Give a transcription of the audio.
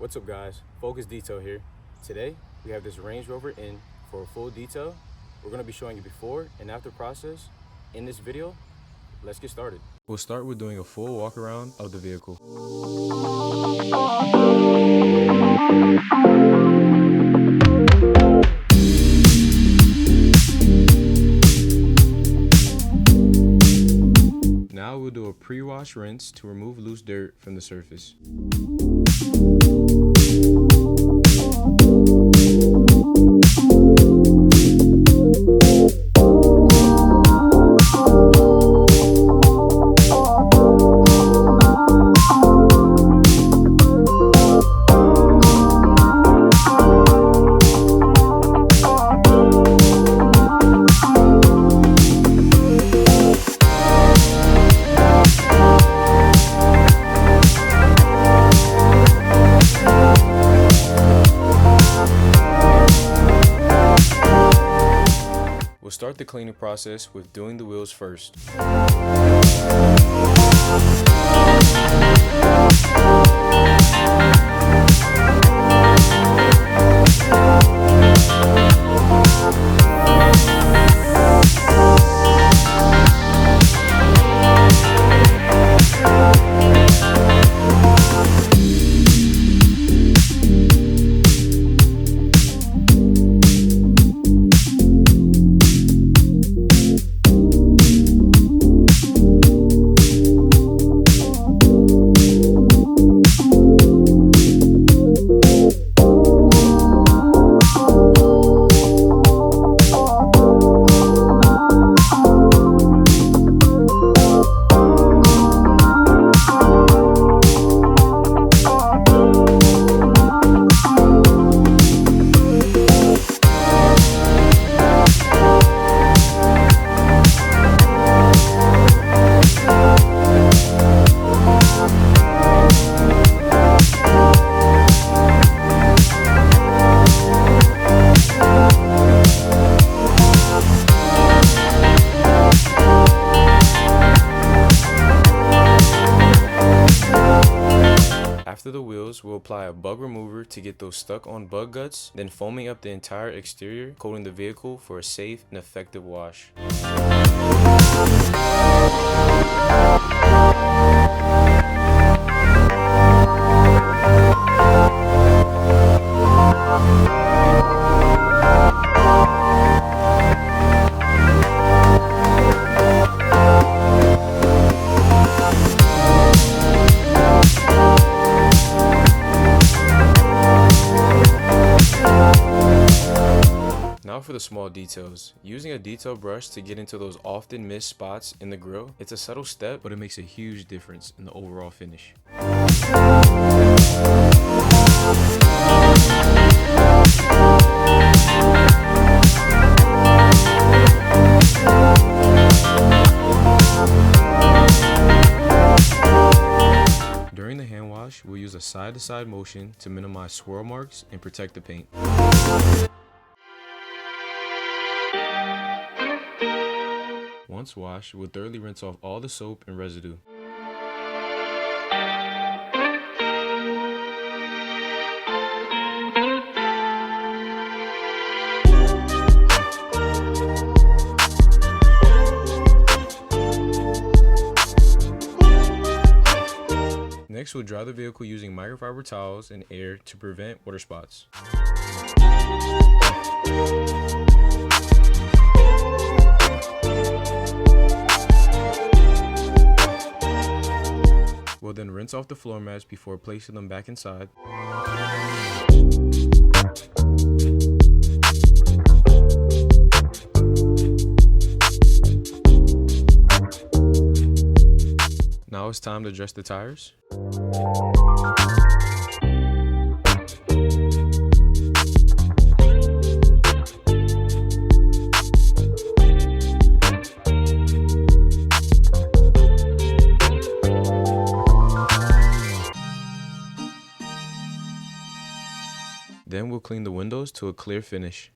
What's up guys, Focus Detail here. Today we have this Range Rover in for a full detail. We're going to be showing you before and after process in this video. Let's get started. We'll start with doing a full walk around of the vehicle. Now we'll do a pre-wash rinse to remove loose dirt from the surface. We'll start the cleaning process with doing the wheels first. After the wheels, we'll apply a bug remover to get those stuck on bug guts, then foaming up the entire exterior, coating the vehicle for a safe and effective wash. Now for the small details. Using a detail brush to get into those often missed spots in the grille. It's a subtle step, but it makes a huge difference in the overall finish. During the hand wash, we'll use a side-to-side motion to minimize swirl marks and protect the paint. Once washed, we'll thoroughly rinse off all the soap and residue. Next, we'll dry the vehicle using microfiber towels and air to prevent water spots. We'll then rinse off the floor mats before placing them back inside. Now it's time to dress the tires. Then we'll clean the windows to a clear finish.